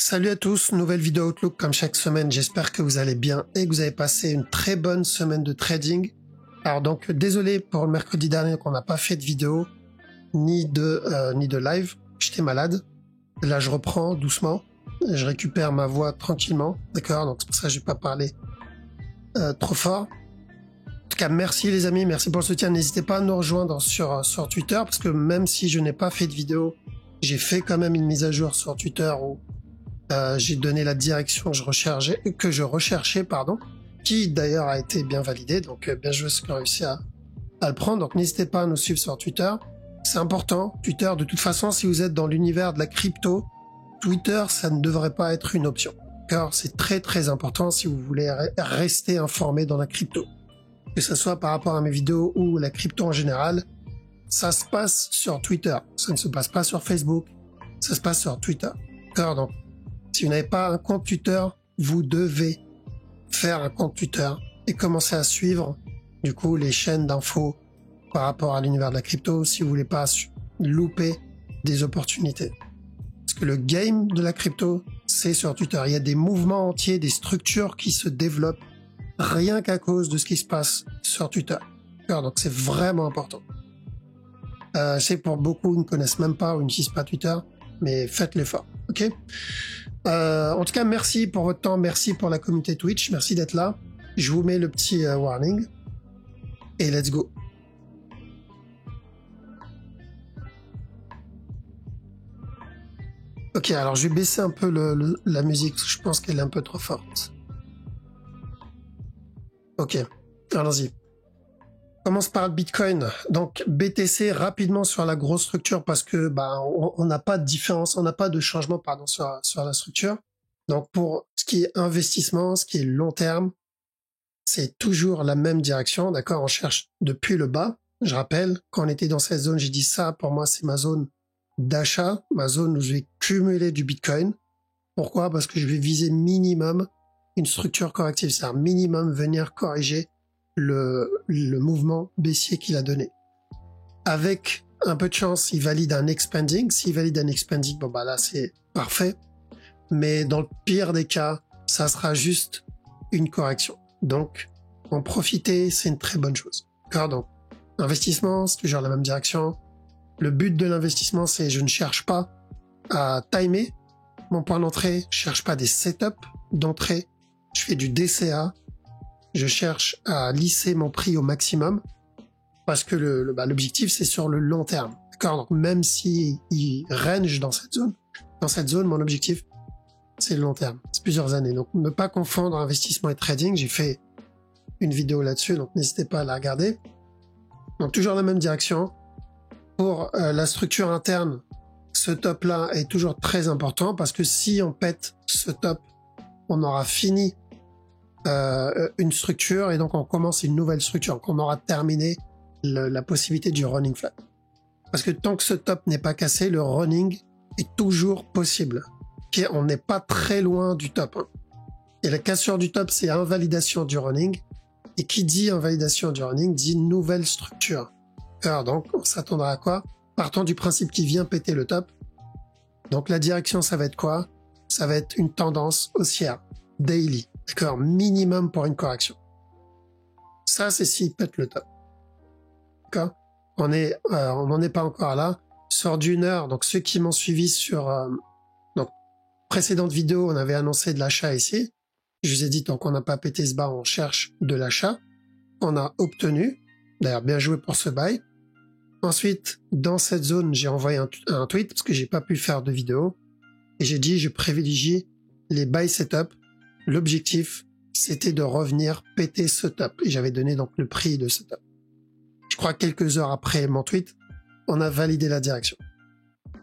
Salut à tous, nouvelle vidéo Outlook comme chaque semaine, j'espère que vous allez bien et que vous avez passé une très bonne semaine de trading. Alors donc désolé pour le mercredi dernier qu'on n'a pas fait de vidéo ni de live, j'étais malade. Là je reprends doucement, je récupère ma voix tranquillement, d'accord, donc c'est pour ça que je vais pas parler trop fort. En tout cas merci les amis, merci pour le soutien, n'hésitez pas à nous rejoindre sur Twitter parce que même si je n'ai pas fait de vidéo, j'ai fait quand même une mise à jour sur Twitter où j'ai donné la direction que je recherchais, qui d'ailleurs a été bien validée, donc bien joué ceux qui ont réussi à le prendre. Donc n'hésitez pas à nous suivre sur Twitter, c'est important. Twitter, de toute façon, si vous êtes dans l'univers de la crypto, Twitter, ça ne devrait pas être une option, car c'est très très important si vous voulez rester informé dans la crypto. Que ce soit par rapport à mes vidéos ou la crypto en général, ça se passe sur Twitter, ça ne se passe pas sur Facebook, ça se passe sur Twitter. D'accord, donc si vous n'avez pas un compte Twitter, vous devez faire un compte Twitter et commencer à suivre du coup les chaînes d'infos par rapport à l'univers de la crypto si vous voulez pas louper des opportunités. Parce que le game de la crypto, c'est sur Twitter. Il y a des mouvements entiers, des structures qui se développent rien qu'à cause de ce qui se passe sur Twitter. Donc c'est vraiment important. Je sais que pour beaucoup, ils ne connaissent même pas ou ils n'utilisent pas Twitter, mais faites l'effort, ok? En tout cas, merci pour votre temps, merci pour la communauté Twitch, merci d'être là. Je vous mets le petit warning et let's go. Ok, alors je vais baisser un peu la musique, parce que je pense qu'elle est un peu trop forte. Ok, allons-y. On commence par le Bitcoin. Donc BTC rapidement sur la grosse structure parce que on n'a pas de différence, on n'a pas de changement sur la structure. Donc pour ce qui est investissement, ce qui est long terme, c'est toujours la même direction, d'accord? On cherche depuis le bas. Je rappelle, quand on était dans cette zone, j'ai dit ça, pour moi c'est ma zone d'achat, ma zone où je vais cumuler du Bitcoin. Pourquoi? Parce que je vais viser minimum une structure corrective, c'est un minimum venir corriger le mouvement baissier qu'il a donné. Avec un peu de chance, il valide un expanding. S'il valide un expanding, là c'est parfait. Mais dans le pire des cas, ça sera juste une correction. Donc, en profiter, c'est une très bonne chose. D'accord? Donc, investissement, c'est toujours la même direction. Le but de l'investissement, c'est je ne cherche pas à timer mon point d'entrée, je cherche pas des setups d'entrée, je fais du DCA. Je cherche à lisser mon prix au maximum parce que l'objectif c'est sur le long terme. D'accord? Donc même si il range dans cette zone, mon objectif c'est le long terme. C'est plusieurs années. Donc ne pas confondre investissement et trading. J'ai fait une vidéo là-dessus, donc n'hésitez pas à la regarder. Donc toujours la même direction. Pour la structure interne, ce top là est toujours très important parce que si on pète ce top, on aura fini une structure et donc on commence une nouvelle structure, qu'on aura terminé la possibilité du running flat. Parce que tant que ce top n'est pas cassé, le running est toujours possible. Okay, on n'est pas très loin du top. Hein. Et la cassure du top, c'est invalidation du running. Et qui dit invalidation du running dit nouvelle structure. Alors donc, on s'attendra à quoi? Partant du principe qu'il vient péter le top. Donc la direction, ça va être quoi? Ça va être une tendance haussière, daily. D'accord, minimum pour une correction. Ça, c'est s'il pète le top. D'accord, on n'en est pas encore là. Sur d'une heure, donc ceux qui m'ont suivi sur précédente vidéo, on avait annoncé de l'achat ici. Je vous ai dit, tant qu'on n'a pas pété ce bas, on cherche de l'achat. On a obtenu. D'ailleurs, bien joué pour ce buy. Ensuite, dans cette zone, j'ai envoyé un tweet parce que j'ai pas pu faire de vidéo. Et j'ai dit, je privilégie les buy setup. L'objectif, c'était de revenir péter ce top. Et j'avais donné donc le prix de ce top. Je crois que quelques heures après mon tweet, on a validé la direction.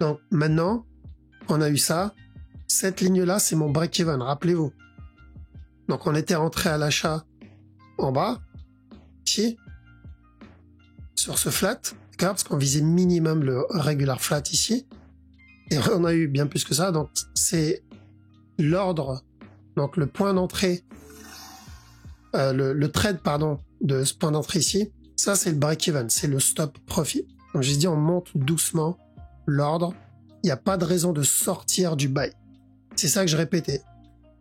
Donc maintenant, on a eu ça. Cette ligne-là, c'est mon break-even, rappelez-vous. Donc on était rentré à l'achat en bas, ici, sur ce flat, d'accord, parce qu'on visait minimum le regular flat ici. Et on a eu bien plus que ça. Donc c'est l'ordre. Donc le point d'entrée, le trade, de ce point d'entrée ici, ça c'est le break-even, c'est le stop profit. Comme j'ai dit, on monte doucement l'ordre. Il n'y a pas de raison de sortir du buy. C'est ça que je répétais.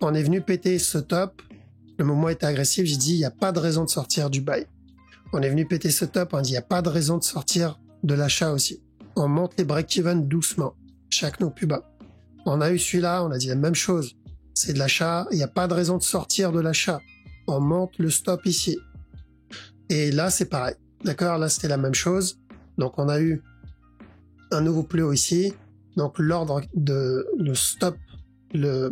On est venu péter ce top, le mouvement était agressif, j'ai dit il n'y a pas de raison de sortir du buy. On est venu péter ce top, on dit il n'y a pas de raison de sortir de l'achat aussi. On monte les break-even doucement, chaque no plus bas. On a eu celui-là, on a dit la même chose. C'est de l'achat, il n'y a pas de raison de sortir de l'achat. On monte le stop ici. Et là, c'est pareil. D'accord? Là, c'était la même chose. Donc, on a eu un nouveau plus haut ici. Donc, l'ordre de le stop, le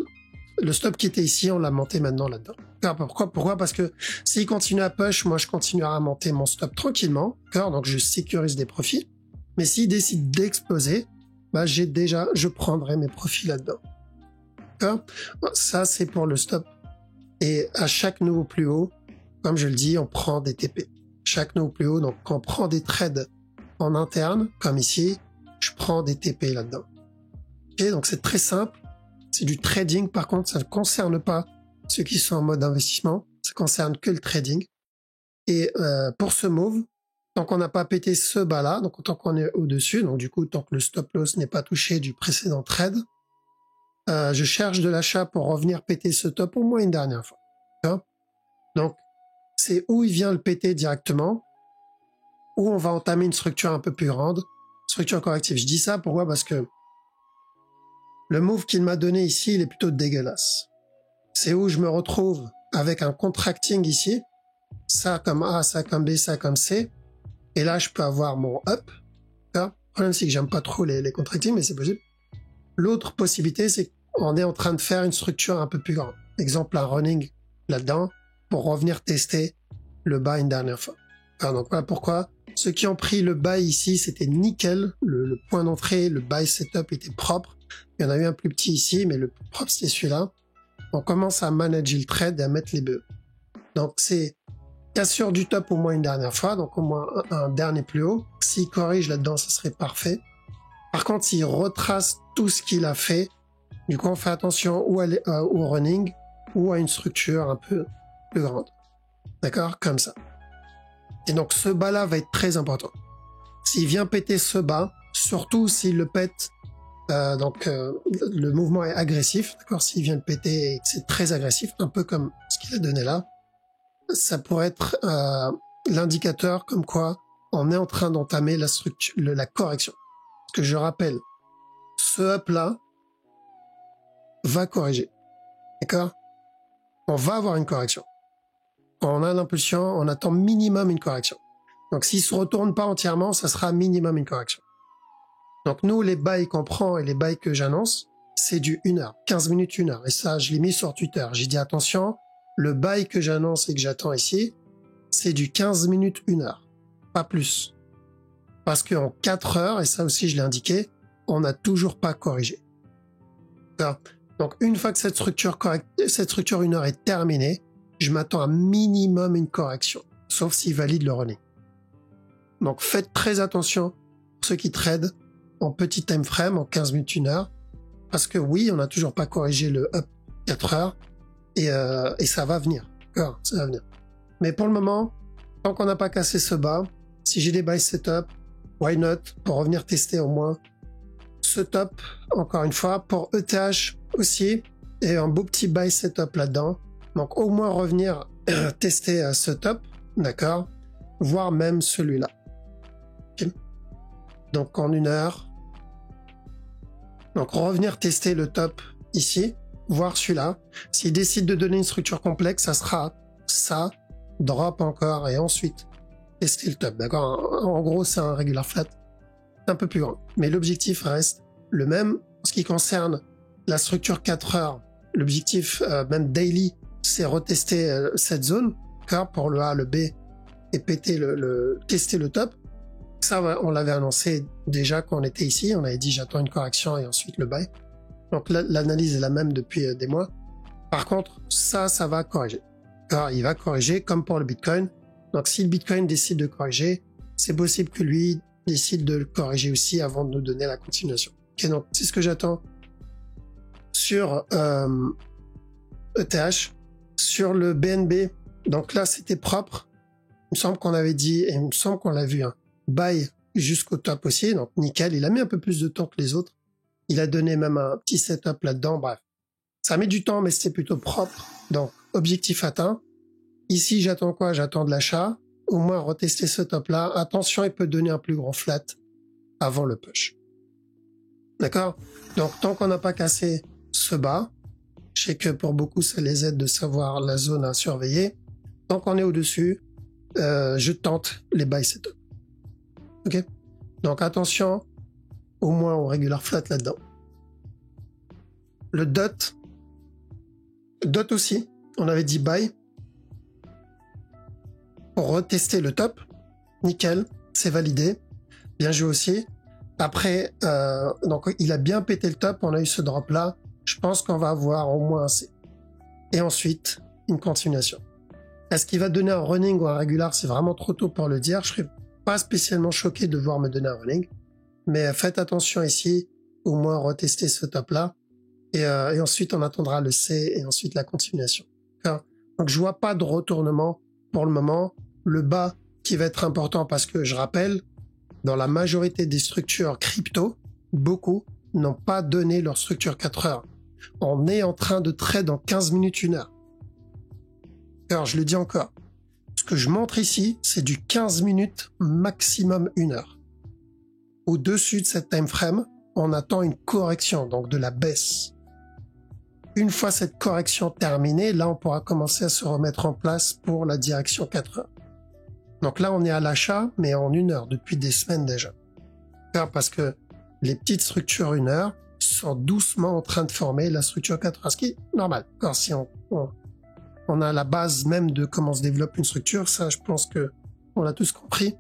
stop qui était ici, on l'a monté maintenant là-dedans. Pourquoi? Parce que s'il continue à push, moi, je continuerai à monter mon stop tranquillement. D'accord? Donc, je sécurise des profits. Mais s'il décide d'exploser, bah, je prendrai mes profits là-dedans. D'accord? Ça, c'est pour le stop. Et à chaque nouveau plus haut, comme je le dis, on prend des TP. Chaque nouveau plus haut, donc quand on prend des trades en interne, comme ici, je prends des TP là-dedans. Ok, donc c'est très simple. C'est du trading, par contre, ça ne concerne pas ceux qui sont en mode investissement. Ça concerne que le trading. Et pour ce move, tant qu'on n'a pas pété ce bas-là, donc tant qu'on est au-dessus, donc du coup, tant que le stop loss n'est pas touché du précédent trade, je cherche de l'achat pour revenir péter ce top au moins une dernière fois. Donc, c'est où il vient le péter directement, où on va entamer une structure un peu plus grande, structure corrective. Je dis ça pourquoi? Parce que le move qu'il m'a donné ici, il est plutôt dégueulasse. C'est où je me retrouve avec un contracting ici, ça comme A, ça comme B, ça comme C, et là je peux avoir mon up. Le problème c'est que j'aime pas trop les contracting, mais c'est possible. L'autre possibilité, c'est qu'on est en train de faire une structure un peu plus grande. Exemple, un running là-dedans, pour revenir tester le buy une dernière fois. Alors, donc voilà pourquoi ceux qui ont pris le buy ici, c'était nickel. Le point d'entrée, le buy setup était propre. Il y en a eu un plus petit ici, mais le plus propre, c'était celui-là. On commence à manager le trade et à mettre les BE. Donc, c'est cassure du top au moins une dernière fois, donc au moins un dernier plus haut. S'il corrige là-dedans, ça serait parfait. Par contre, s'il retrace tout ce qu'il a fait, du coup, on fait attention ou au running ou à une structure un peu plus grande. D'accord? Comme ça. Et donc, ce bas-là va être très important. S'il vient péter ce bas, surtout s'il le pète, le mouvement est agressif, d'accord? S'il vient le péter et que c'est très agressif, un peu comme ce qu'il a donné là, ça pourrait être l'indicateur comme quoi on est en train d'entamer la structure, la correction. Parce que je rappelle, ce up-là va corriger. D'accord? On va avoir une correction. Quand on a l'impulsion, on attend minimum une correction. Donc s'il se retourne pas entièrement, ça sera minimum une correction. Donc nous, les bails qu'on prend et les bails que j'annonce, c'est du 1 heure, 15 minutes, 1 heure. Et ça, je l'ai mis sur Twitter. J'ai dit attention, le bail que j'annonce et que j'attends ici, c'est du 15 minutes, 1 heure. Pas plus. Parce qu'en 4 heures, et ça aussi je l'ai indiqué, on n'a toujours pas corrigé. Donc une fois que cette structure 1 heure est terminée, je m'attends à minimum une correction, sauf s'il valide le running. Donc faites très attention pour ceux qui tradent en petit time frame, en 15 minutes, 1 heure, parce que oui, on n'a toujours pas corrigé le up 4 heures, et ça va venir. Ça va venir. Mais pour le moment, tant qu'on n'a pas cassé ce bas, si j'ai des buy setup, why not, pour revenir tester au moins ce top, encore une fois, pour ETH aussi, et un beau petit buy setup là-dedans. Donc au moins revenir tester ce top, d'accord, voire même celui-là. Okay. Donc en 1 heure, donc revenir tester le top ici, voir celui-là. S'il décide de donner une structure complexe, ça sera ça, drop encore et ensuite tester le top, d'accord. En gros, c'est un regular flat un peu plus grand, mais l'objectif reste le même. En ce qui concerne la structure 4 heures, l'objectif même daily, c'est retester cette zone, car pour le A, le B, et péter tester le top. Ça, on l'avait annoncé déjà quand on était ici. On avait dit j'attends une correction et ensuite le buy. Donc l'analyse est la même depuis des mois. Par contre, ça va corriger. Car il va corriger comme pour le Bitcoin. Donc si le Bitcoin décide de corriger, c'est possible que lui décide de le corriger aussi avant de nous donner la continuation. Ok, donc c'est ce que j'attends sur ETH. Sur le BNB, donc là c'était propre. Il me semble qu'on avait dit, et il me semble qu'on l'a vu, hein, buy jusqu'au top aussi, donc nickel. Il a mis un peu plus de temps que les autres. Il a donné même un petit setup là-dedans, bref. Ça met du temps, mais c'est plutôt propre. Donc, objectif atteint. Ici, j'attends quoi? J'attends de l'achat. Au moins, retester ce top-là. Attention, il peut donner un plus grand flat avant le push. D'accord? Donc, tant qu'on n'a pas cassé ce bas, je sais que pour beaucoup, ça les aide de savoir la zone à surveiller. Tant qu'on est au-dessus, je tente les buy setup. Ok? Donc, attention, au moins au regular flat là-dedans. Le dot aussi, on avait dit buy. Pour retester le top, nickel, c'est validé. Bien joué aussi. Après, donc il a bien pété le top, on a eu ce drop là. Je pense qu'on va avoir au moins un C. Et ensuite, une continuation. Est-ce qu'il va donner un running ou un regular? C'est vraiment trop tôt pour le dire. Je serais pas spécialement choqué de voir me donner un running. Mais faites attention ici, au moins retester ce top là. Et ensuite, on attendra le C et ensuite la continuation. Donc, je vois pas de retournement pour le moment. Le bas qui va être important parce que je rappelle, dans la majorité des structures crypto, beaucoup n'ont pas donné leur structure 4 heures. On est en train de trade en 15 minutes, 1 heure. Alors, je le dis encore. Ce que je montre ici, c'est du 15 minutes maximum 1 heure. Au-dessus de cette time frame, on attend une correction, donc de la baisse. Une fois cette correction terminée, là, on pourra commencer à se remettre en place pour la direction 4 heures. Donc là, on est à l'achat, mais en 1 heure, depuis des semaines déjà. Parce que les petites structures 1 heure sont doucement en train de former la structure 4 heures, ce qui est normal. Alors, si on a la base même de comment se développe une structure, ça, je pense que on a tous compris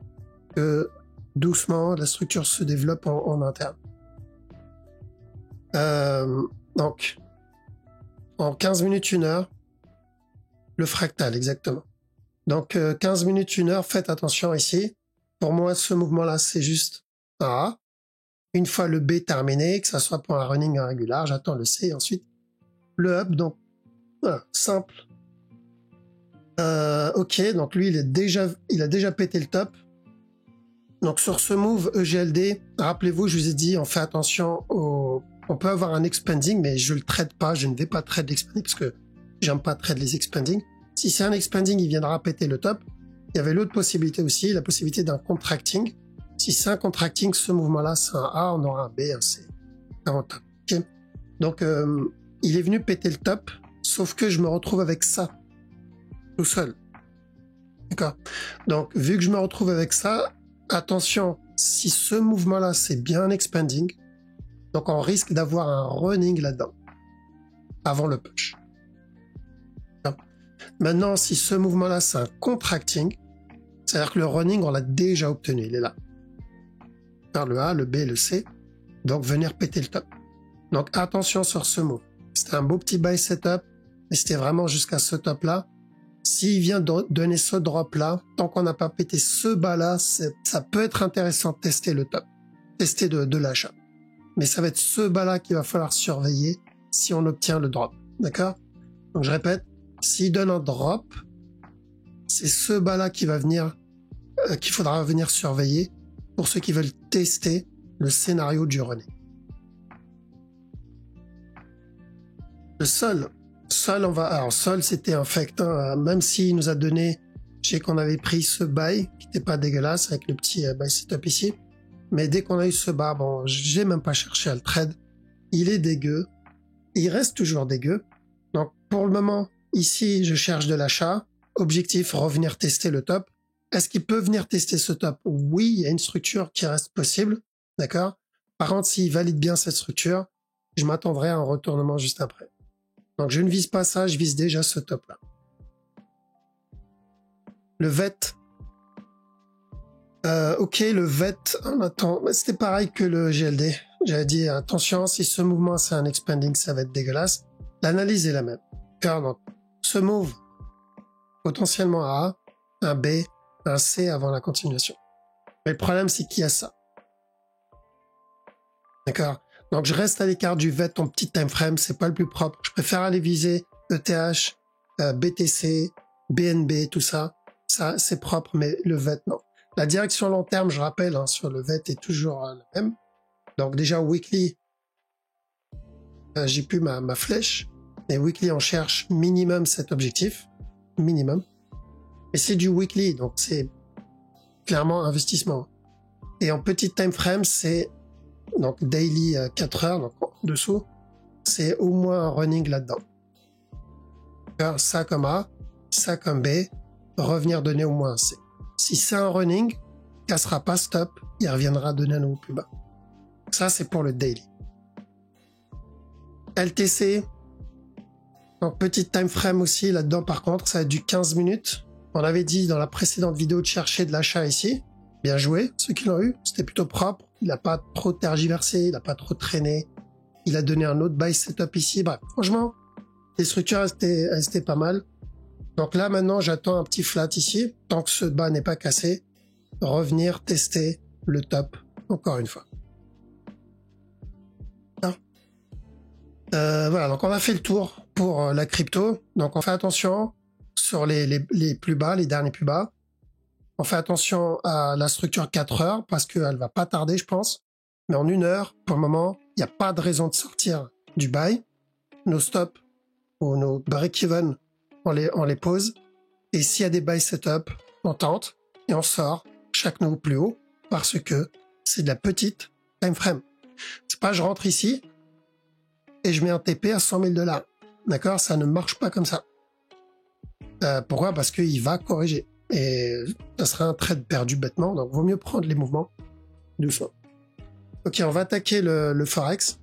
que doucement, la structure se développe en interne. Donc, en 15 minutes, 1 heure, le fractal, exactement. Donc, 15 minutes, 1 heure, faites attention ici. Pour moi, ce mouvement-là, c'est juste un A. Une fois le B terminé, que ça soit pour un running irrégulier, j'attends le C et ensuite le up. Donc, voilà, simple. Ok, donc lui, il a déjà pété le top. Donc, sur ce move EGLD, rappelez-vous, je vous ai dit, on fait attention on peut avoir un expanding, mais je le trade pas, je ne vais pas trade l'expanding parce que j'aime pas trade les expanding. Si c'est un expanding, il viendra péter le top. Il y avait l'autre possibilité aussi, la possibilité d'un contracting. Si c'est un contracting, ce mouvement-là, c'est un A, on aura un B, un C, un top. Okay. Donc, il est venu péter le top, sauf que je me retrouve avec ça, tout seul. D'accord. Donc, vu que je me retrouve avec ça, attention, si ce mouvement-là, c'est bien un expanding, donc on risque d'avoir un running là-dedans, avant le push. Maintenant, si ce mouvement-là, c'est un contracting, c'est-à-dire que le running, on l'a déjà obtenu, il est là. Par le A, le B, le C, donc venir péter le top. Donc attention sur ce move. C'était un beau petit buy setup, mais c'était vraiment jusqu'à ce top-là. S'il vient donner ce drop-là, tant qu'on n'a pas pété ce bas-là, ça peut être intéressant de tester le top, tester de l'achat. Mais ça va être ce bas-là qu'il va falloir surveiller si on obtient le drop. D'accord? Donc je répète, s'il donne un drop, c'est ce bas-là qui va venir, qu'il faudra venir surveiller pour ceux qui veulent tester le scénario du running. Le sol, alors sol c'était infect, hein, même s'il nous a donné, je sais qu'on avait pris ce buy qui n'était pas dégueulasse avec le petit buy setup ici, mais dès qu'on a eu ce bas, bon, j'ai même pas cherché à le trade, il est dégueu, il reste toujours dégueu, donc pour le moment, ici je cherche de l'achat, objectif revenir tester le top. Est-ce qu'il peut venir tester ce top? Oui, il y a une structure qui reste possible, d'accord? Par contre, s'il valide bien cette structure, je m'attendrai à un retournement juste après. Donc je ne vise pas ça, je vise déjà ce top-là. Le VET. Ok, le VET, attends, c'était pareil que le GLD. J'avais dit, attention, si ce mouvement c'est un expanding, ça va être dégueulasse. L'analyse est la même. Car donc, ce move, potentiellement un A, un B, un C avant la continuation. Mais le problème, c'est qu'il y a ça. D'accord? Donc, je reste à l'écart du VET en petit time frame, c'est pas le plus propre. Je préfère aller viser ETH, BTC, BNB, tout ça. Ça, c'est propre, mais le VET, non. La direction long terme, je rappelle, hein, sur le VET est toujours la même. Donc, déjà, weekly, j'ai plus ma flèche. Et weekly, on cherche minimum cet objectif. Minimum. Et c'est du weekly, donc c'est clairement investissement. Et en petite time frame, c'est donc daily 4 heures, donc en dessous, c'est au moins un running là-dedans. Faire ça comme A, ça comme B, revenir donner au moins un C. Si c'est un running, cassera pas stop, il reviendra donner à nouveau plus bas. Ça, c'est pour le daily. LTC, donc petite time frame aussi là-dedans, par contre, ça a du 15 minutes. On avait dit dans la précédente vidéo de chercher de l'achat ici. Bien joué, ceux qui l'ont eu, c'était plutôt propre. Il n'a pas trop tergiversé, il n'a pas trop traîné. Il a donné un autre buy setup ici. Bref, franchement, les structures étaient pas mal. Donc là, maintenant, j'attends un petit flat ici. Tant que ce bas n'est pas cassé, revenir tester le top encore une fois. Voilà, donc on a fait le tour pour la crypto. Donc on fait attention sur les plus bas, les derniers plus bas. On fait attention à la structure 4 heures parce qu'elle va pas tarder, je pense. Mais en 1 heure, pour le moment, il n'y a pas de raison de sortir du buy. Nos stops ou nos break-even, on les pose. Et s'il y a des buy setup, on tente et on sort chaque nouveau plus haut parce que c'est de la petite time frame. C'est pas je rentre ici et je mets un TP à 100 000 $. D'accord? Ça ne marche pas comme ça. Pourquoi? Parce qu'il va corriger. Et ça sera un trade perdu bêtement, donc vaut mieux prendre les mouvements doucement. Ok, on va attaquer le Forex.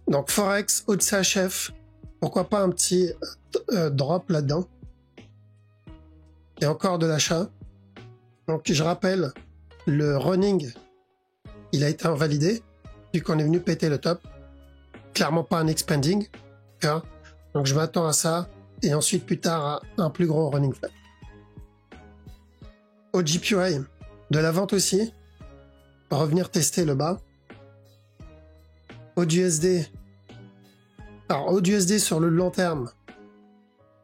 Donc Forex, haut de CHF, pourquoi pas un petit drop là-dedans. Et encore de l'achat. Donc je rappelle, le running, il a été invalidé, vu qu'on est venu péter le top. Clairement pas un expanding. Okay. Donc je m'attends à ça, et ensuite plus tard à un plus gros running flat. Au GPY, de la vente aussi, revenir tester le bas. Au USD, alors au USD sur le long terme,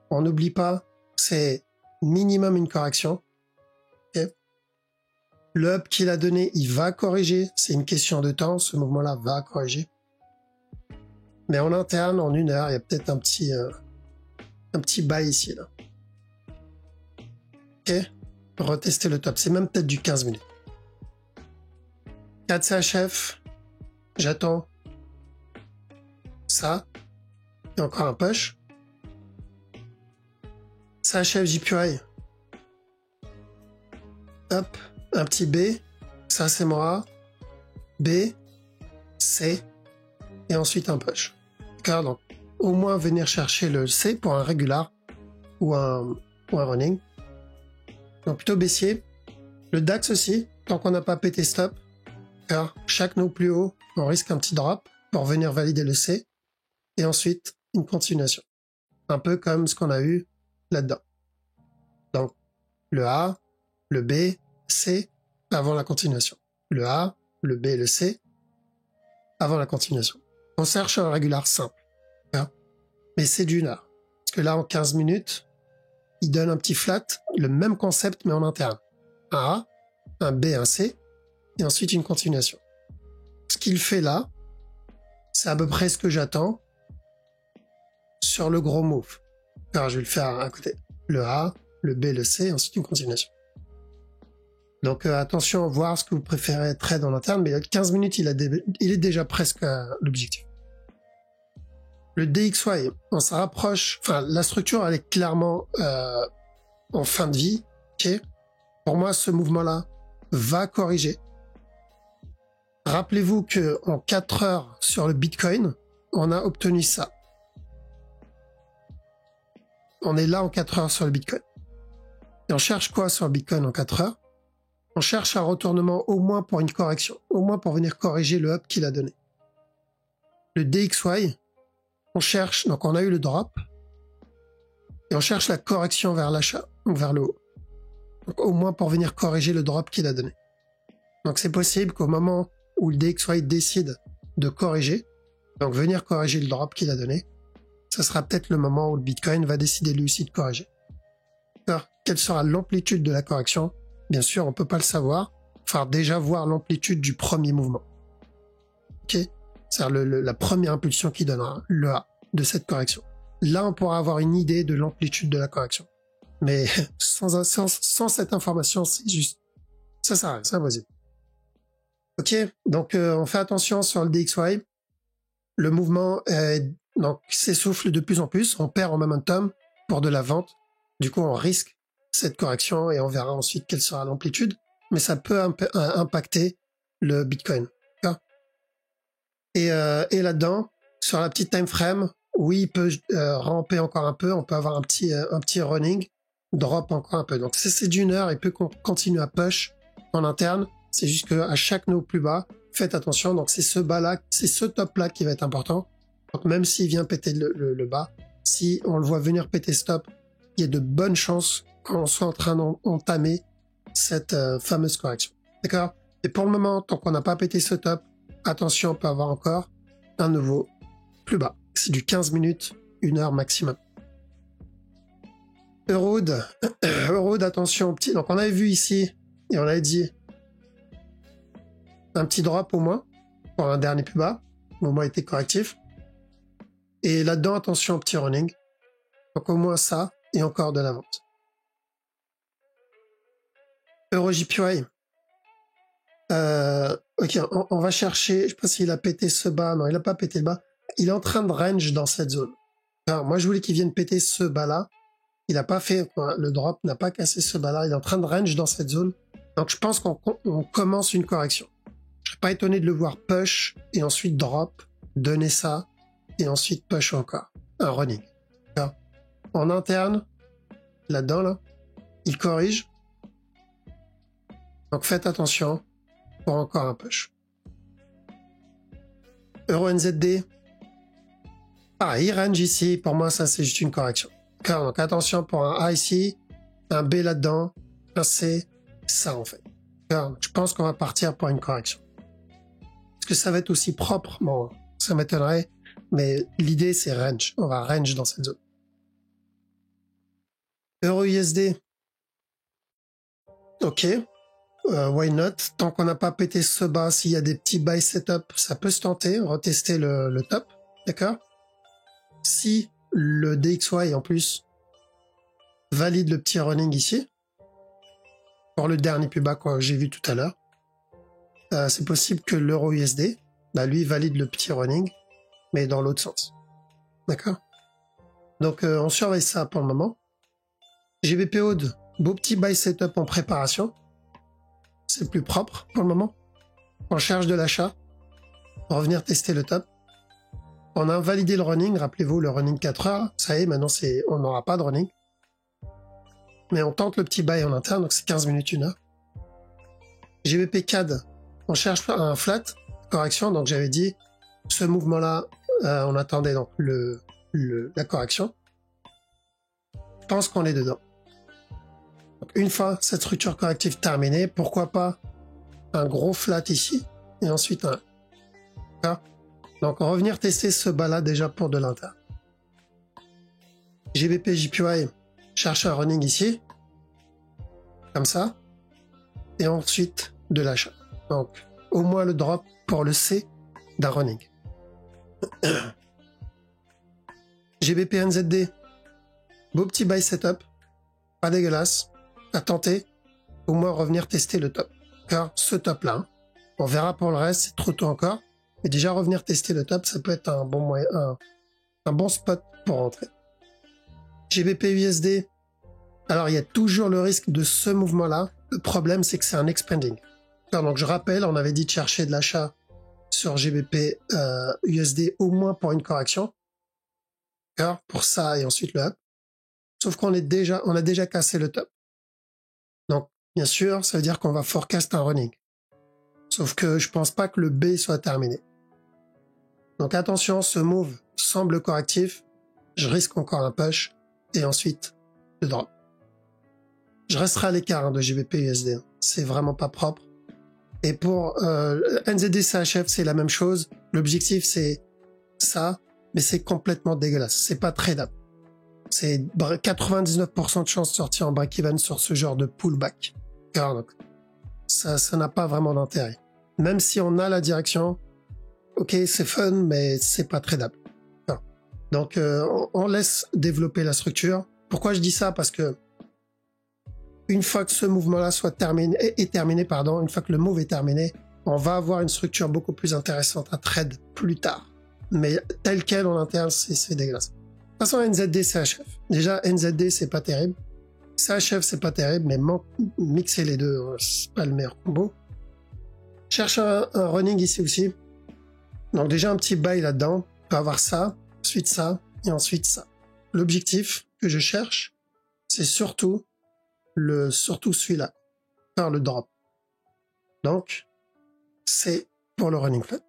on n'oublie pas, c'est minimum une correction. Okay. Le up qu'il a donné, il va corriger, c'est une question de temps, ce mouvement-là va corriger. Mais en interne, en 1 heure, il y a peut-être un petit buy ici, là. Ok. Retester le top. C'est même peut-être du 15 minutes. 4 CHF. J'attends ça. Et encore un push. CHF JPY. Hop. Un petit B. Ça, c'est mon A. B. C. Et ensuite un push. D'accord, donc au moins venir chercher le C pour un régular ou un running. Donc plutôt baissier. Le DAX aussi, tant qu'on n'a pas pété stop, car chaque no plus haut, on risque un petit drop pour venir valider le C, et ensuite une continuation. Un peu comme ce qu'on a eu là-dedans. Donc le A, le B, C, avant la continuation. Le A, le B, le C, avant la continuation. On cherche un régular simple. Hein, mais c'est d'une heure. Parce que là, en 15 minutes, il donne un petit flat, le même concept, mais en interne. Un A, un B, un C, et ensuite une continuation. Ce qu'il fait là, c'est à peu près ce que j'attends sur le gros move. Alors, je vais le faire à côté. Le A, le B, le C, et ensuite une continuation. Donc attention à voir ce que vous préférez trade en interne, mais 15 minutes, il est déjà presque à l'objectif. Le DXY, on se rapproche, enfin la structure elle est clairement en fin de vie. Okay. Pour moi, ce mouvement-là va corriger. Rappelez-vous que en 4 heures sur le Bitcoin, on a obtenu ça. On est là en 4 heures sur le Bitcoin. Et on cherche quoi sur le Bitcoin en 4 heures? On cherche un retournement au moins pour une correction, au moins pour venir corriger le up qu'il a donné. Le DXY, on cherche, donc on a eu le drop, et on cherche la correction vers l'achat, ou vers le haut. Donc au moins pour venir corriger le drop qu'il a donné. Donc c'est possible qu'au moment où le DXY décide de corriger, donc venir corriger le drop qu'il a donné, ce sera peut-être le moment où le Bitcoin va décider lui aussi de corriger. Alors, quelle sera l'amplitude de la correction? Bien sûr, on peut pas le savoir. Il faut déjà voir l'amplitude du premier mouvement. Ok? C'est-à-dire la première impulsion qui donnera, le A. de cette correction. Là, on pourra avoir une idée de l'amplitude de la correction. Mais sans cette information, c'est juste... Ça sert à rien, c'est impossible. Ok, donc on fait attention sur le DXY. Le mouvement s'essouffle de plus en plus. On perd en momentum pour de la vente. Du coup, on risque cette correction et on verra ensuite quelle sera l'amplitude. Mais ça peut impacter le Bitcoin. Et là-dedans, sur la petite time frame, oui, il peut ramper encore un peu. On peut avoir un petit running, drop encore un peu. Donc c'est d'une heure, il peut continuer à push en interne. C'est juste qu'à chaque nœud plus bas, faites attention. Donc c'est ce bas-là, c'est ce top-là qui va être important. Donc même s'il vient péter le bas, si on le voit venir péter stop, il y a de bonnes chances qu'on soit en train d'entamer cette fameuse correction. D'accord? Et pour le moment, tant qu'on n'a pas pété ce top, attention, on peut avoir encore un nouveau plus bas. C'est du 15 minutes, 1 heure maximum. Eurood, attention, petit. Donc on avait vu ici, et on avait dit un petit drop au moins, pour un dernier plus bas. Le moment était correctif. Et là-dedans, attention, petit running. Donc au moins ça, et encore de la vente. EuroJPY. Ok, on va chercher, je sais pas s'il a pété ce bas, non, il a pas pété le bas. Il est en train de range dans cette zone. Alors, moi, je voulais qu'il vienne péter ce bas-là. Il a pas fait, le drop n'a pas cassé ce bas-là. Il est en train de range dans cette zone. Donc, je pense qu'on commence une correction. Je serais pas étonné de le voir push et ensuite drop, donner ça et ensuite push encore. Un running. Alors, en interne, là-dedans, là, il corrige. Donc, faites attention pour encore un push. EuroNZD. Pareil, il range ici. Pour moi, ça, c'est juste une correction. Donc, attention pour un A ici, un B là-dedans, un C, ça, en fait. Donc, je pense qu'on va partir pour une correction. Est-ce que ça va être aussi propre? Bon, ça m'étonnerait. Mais l'idée, c'est range. On va range dans cette zone. EURUSD. Ok. Why not? Tant qu'on n'a pas pété ce bas, s'il y a des petits buy setup, ça peut se tenter, retester le top. D'accord? Si le DXY en plus valide le petit running ici, pour le dernier plus bas que j'ai vu tout à l'heure, c'est possible que l'EURUSD, lui valide le petit running, mais dans l'autre sens. D'accord? Donc on surveille ça pour le moment. GBPOD, beau petit buy setup en préparation. C'est plus propre pour le moment. On cherche de l'achat. On va revenir tester le top. On a validé le running. Rappelez-vous, le running 4 heures. Ça y est, maintenant, on n'aura pas de running. Mais on tente le petit buy en interne, donc c'est 15 minutes, 1 heure. GBP CAD. On cherche un flat. Correction. Donc j'avais dit, ce mouvement-là, on attendait donc la correction. Je pense qu'on est dedans. Donc, une fois cette structure corrective terminée, pourquoi pas un gros flat ici et ensuite un. Donc revenir tester ce bas-là déjà pour de l'inter. GBP JPY cherche un running ici, comme ça, et ensuite de l'achat. Donc au moins le drop pour le C d'un running. GBP NZD, beau petit buy setup, pas dégueulasse. À tenter, au moins revenir tester le top. Car ce top-là, on verra pour le reste, c'est trop tôt encore. Mais déjà revenir tester le top, ça peut être un bon moyen, un bon spot pour rentrer. GBP USD. Alors il y a toujours le risque de ce mouvement-là. Le problème, c'est que c'est un expanding. Alors, donc je rappelle, on avait dit de chercher de l'achat sur GBP USD au moins pour une correction. Alors, pour ça et ensuite le up. Sauf qu'on a déjà cassé le top. Donc, bien sûr, ça veut dire qu'on va forecast un running. Sauf que je pense pas que le B soit terminé. Donc attention, ce move semble correctif. Je risque encore un push et ensuite le drop. Je resterai à l'écart de GBP USD. C'est vraiment pas propre. Et pour NZD CHF, c'est la même chose. L'objectif, c'est ça, mais c'est complètement dégueulasse. C'est pas tradable. C'est 99% de chances de sortir en break-even sur ce genre de pullback. Donc, ça n'a pas vraiment d'intérêt. Même si on a la direction, ok, c'est fun, mais c'est pas tradable. Donc, on laisse développer la structure. Pourquoi je dis ça? Parce que une fois que ce mouvement-là est terminé, une fois que le move est terminé, on va avoir une structure beaucoup plus intéressante à trade plus tard. Mais tel quel en interne, c'est dégueulasse. De toute façon, NZD, CHF. Déjà, NZD, c'est pas terrible. CHF, c'est pas terrible, mais mixer les deux, c'est pas le meilleur combo. Cherche un running ici aussi. Donc déjà, un petit buy là-dedans. On peut avoir ça, ensuite ça, et ensuite ça. L'objectif que je cherche, c'est surtout celui-là, faire le drop. Donc, c'est pour le running flat.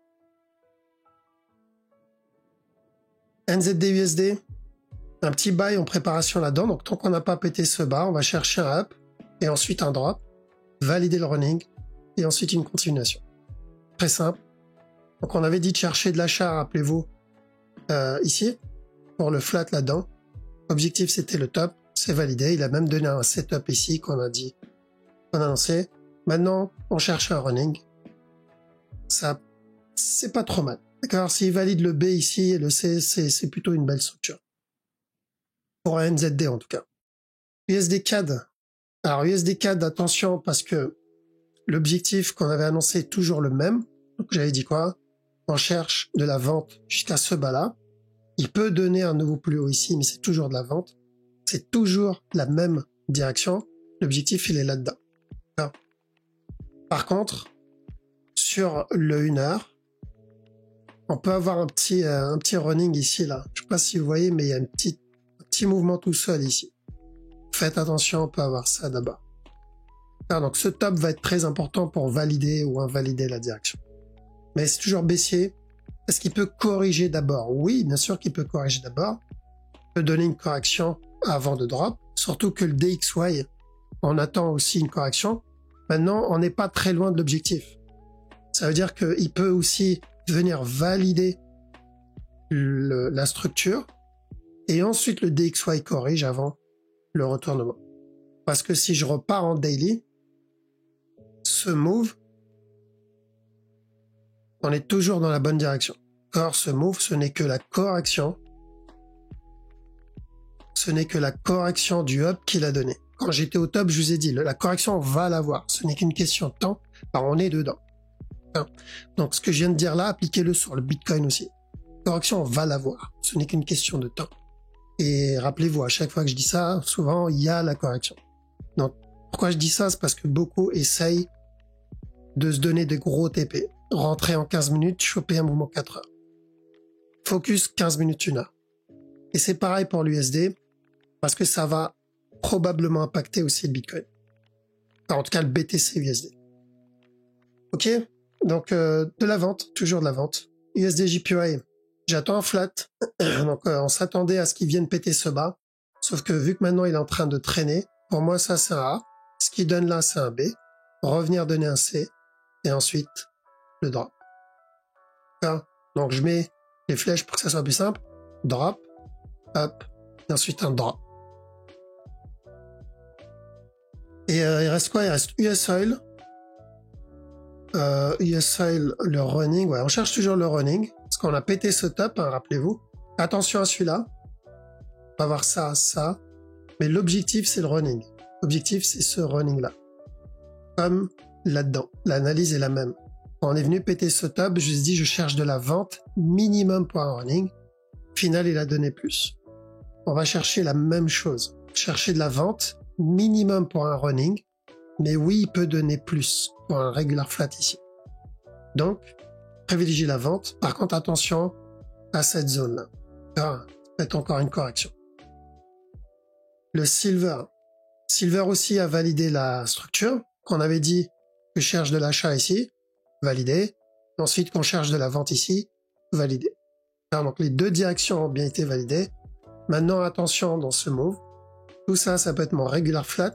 NZD USD, un petit buy en préparation là-dedans. Donc, tant qu'on n'a pas pété ce bas, on va chercher un up et ensuite un drop, valider le running et ensuite une continuation. Très simple. Donc, on avait dit de chercher de l'achat, rappelez-vous, ici, pour le flat là-dedans. Objectif, c'était le top. C'est validé. Il a même donné un setup ici qu'on a lancé. Maintenant, on cherche un running. Ça, c'est pas trop mal. D'accord? S'il valide le B ici et le C, c'est plutôt une belle structure. Pour un NZD, en tout cas. USD CAD. Alors, USD CAD, attention, parce que l'objectif qu'on avait annoncé est toujours le même. Donc, j'avais dit quoi? On cherche de la vente jusqu'à ce bas-là. Il peut donner un nouveau plus haut ici, mais c'est toujours de la vente. C'est toujours la même direction. L'objectif, il est là-dedans. Par contre, sur le 1 heure, on peut avoir un petit running ici, là. Je sais pas si vous voyez, mais il y a un petit mouvement tout seul ici. Faites attention, on peut avoir ça d'abord. Donc ce top va être très important pour valider ou invalider la direction. Mais c'est toujours baissier. Est-ce qu'il peut corriger d'abord? Oui, bien sûr qu'il peut corriger d'abord. Il peut donner une correction avant de drop. Surtout que le DXY, on attend aussi une correction. Maintenant, on n'est pas très loin de l'objectif. Ça veut dire qu'il peut aussi venir valider la structure et ensuite le DXY corrige avant le retournement. Parce que si je repars en daily, ce move, on est toujours dans la bonne direction. Or, ce move, ce n'est que la correction. Ce n'est que la correction du up qu'il a donné. Quand j'étais au top, je vous ai dit, la correction, on va l'avoir. Ce n'est qu'une question de temps. Alors, on est dedans. Donc, ce que je viens de dire là, appliquez-le sur le Bitcoin aussi. Correction, on va l'avoir. Ce n'est qu'une question de temps. Et rappelez-vous, à chaque fois que je dis ça, souvent, il y a la correction. Donc, pourquoi je dis ça? C'est parce que beaucoup essayent de se donner des gros TP. Rentrer en 15 minutes, choper un mouvement 4 heures. Focus 15 minutes, 1 heure. Et c'est pareil pour l'USD, parce que ça va probablement impacter aussi le Bitcoin. Enfin, en tout cas, le BTC USD. Ok? Donc, de la vente, toujours de la vente. USD JPY, j'attends un flat. Donc, on s'attendait à ce qu'il vienne péter ce bas. Sauf que vu que maintenant, il est en train de traîner, pour moi, ça, c'est un A. Ce qu'il donne là, c'est un B. Revenir donner un C. Et ensuite, le drop. Donc, je mets les flèches pour que ça soit plus simple. Drop, up, et ensuite un drop. Et il reste quoi? Il reste US Oil. US Oil, le running. Ouais, on cherche toujours le running. Parce qu'on a pété ce top, hein, rappelez-vous. Attention à celui-là. On va voir ça, ça. Mais l'objectif, c'est le running. L'objectif, c'est ce running-là. Comme là-dedans. L'analyse est la même. Quand on est venu péter ce top, je me suis dit, je cherche de la vente minimum pour un running. Au final, il a donné plus. On va chercher la même chose. Chercher de la vente minimum pour un running. Mais oui, il peut donner plus pour un regular flat ici. Donc, privilégiez la vente. Par contre, attention à cette zone-là. Faites encore une correction. Le silver. Silver aussi a validé la structure. Qu'on avait dit que je cherche de l'achat ici. Validé. Ensuite, qu'on cherche de la vente ici. Validé. Donc, les deux directions ont bien été validées. Maintenant, attention dans ce move. Tout ça, ça peut être mon regular flat.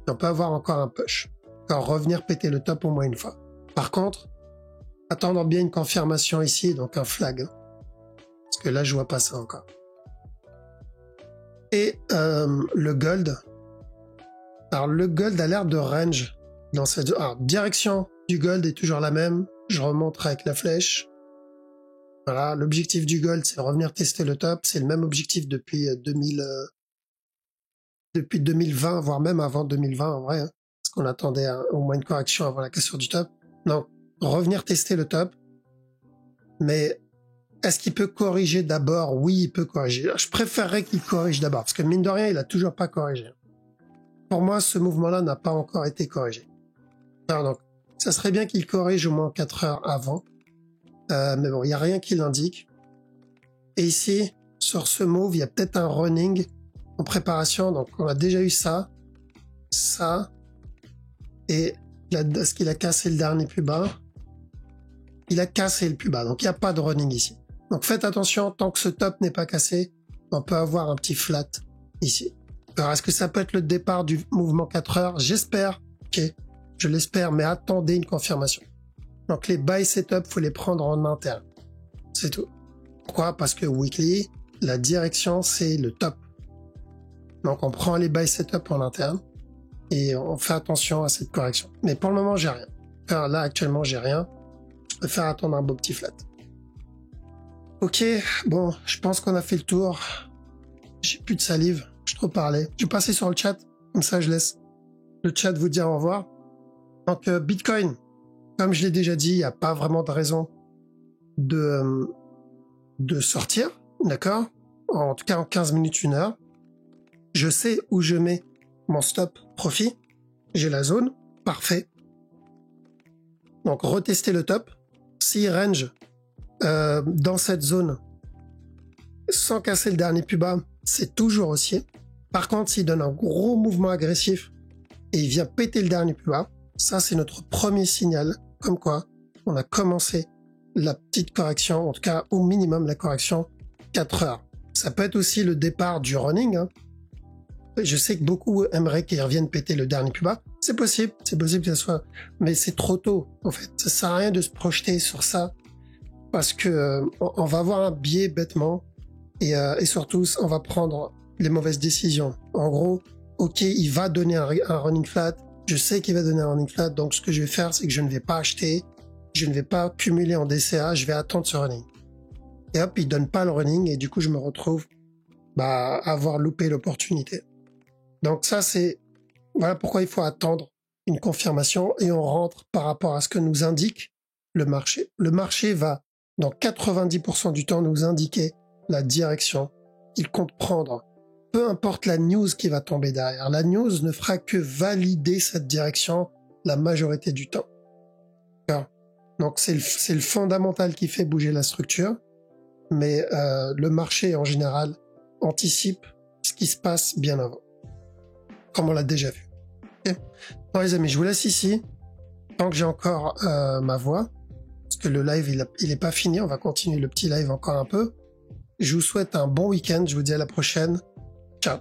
On peut avoir encore un push. Alors, revenir péter le top au moins une fois. Par contre, attendre bien une confirmation ici, donc un flag. Hein. Parce que là, je vois pas ça encore. Et le gold. Alors, le gold a l'air de range. Dans cette... Alors, direction du gold est toujours la même. Je remonte avec la flèche. Voilà, l'objectif du gold, c'est de revenir tester le top. C'est le même objectif depuis 2020, voire même avant 2020 en vrai, hein, parce qu'on attendait au moins une correction avant la cassure du top. Non, revenir tester le top. Mais est-ce qu'il peut corriger d'abord? Oui, il peut corriger. Je préférerais qu'il corrige d'abord, parce que mine de rien, il a toujours pas corrigé. Pour moi, ce mouvement-là n'a pas encore été corrigé. Alors donc, ça serait bien qu'il corrige au moins 4 heures avant. Mais bon, il n'y a rien qui l'indique. Et ici, sur ce move, il y a peut-être un running en préparation. Donc, on a déjà eu ça, et est-ce qu'il a cassé le dernier plus bas? Il a cassé le plus bas, donc il n'y a pas de running ici. Donc faites attention, tant que ce top n'est pas cassé, on peut avoir un petit flat ici. Alors, est-ce que ça peut être le départ du mouvement 4 heures? J'espère, ok, je l'espère, mais attendez une confirmation. Donc les buy setup, faut les prendre en interne. C'est tout. Pourquoi? Parce que weekly, la direction, c'est le top. Donc on prend les buy setup en interne et on fait attention à cette correction. Mais pour le moment, j'ai rien. Alors là, actuellement, j'ai rien. Je préfère attendre un beau petit flat. Ok, bon, je pense qu'on a fait le tour. J'ai plus de salive, j'ai trop parlé. Je vais passer sur le chat, comme ça je laisse le chat vous dire au revoir. Donc Bitcoin, comme je l'ai déjà dit, il n'y a pas vraiment de raison de sortir, d'accord? En tout cas en 15 minutes, 1 heure. Je sais où je mets mon stop profit. J'ai la zone, parfait. Donc retester le top. S'il range dans cette zone sans casser le dernier plus bas, c'est toujours haussier. Par contre, s'il donne un gros mouvement agressif et il vient péter le dernier plus bas, ça c'est notre premier signal, comme quoi on a commencé la petite correction, en tout cas au minimum la correction 4 heures. Ça peut être aussi le départ du running, hein. Je sais que beaucoup aimeraient qu'il revienne péter le dernier plus bas. C'est possible que ça soit, mais c'est trop tôt en fait. Ça sert à rien de se projeter sur ça parce que on va avoir un biais bêtement et surtout on va prendre les mauvaises décisions. En gros, ok, il va donner un running flat. Je sais qu'il va donner un running flat, donc ce que je vais faire, c'est que je ne vais pas acheter, je ne vais pas cumuler en DCA, je vais attendre ce running. Et hop, il donne pas le running et du coup je me retrouve à avoir loupé l'opportunité. Donc ça c'est, voilà pourquoi il faut attendre une confirmation et on rentre par rapport à ce que nous indique le marché. Le marché va, dans 90% du temps, nous indiquer la direction qu'il compte prendre. Peu importe la news qui va tomber derrière. La news ne fera que valider cette direction la majorité du temps. Donc c'est le fondamental qui fait bouger la structure, mais le marché en général anticipe ce qui se passe bien avant, comme on l'a déjà vu. Okay. Bon les amis, je vous laisse ici, tant que j'ai encore ma voix, parce que le live il est pas fini, on va continuer le petit live encore un peu. Je vous souhaite un bon week-end, je vous dis à la prochaine, ciao.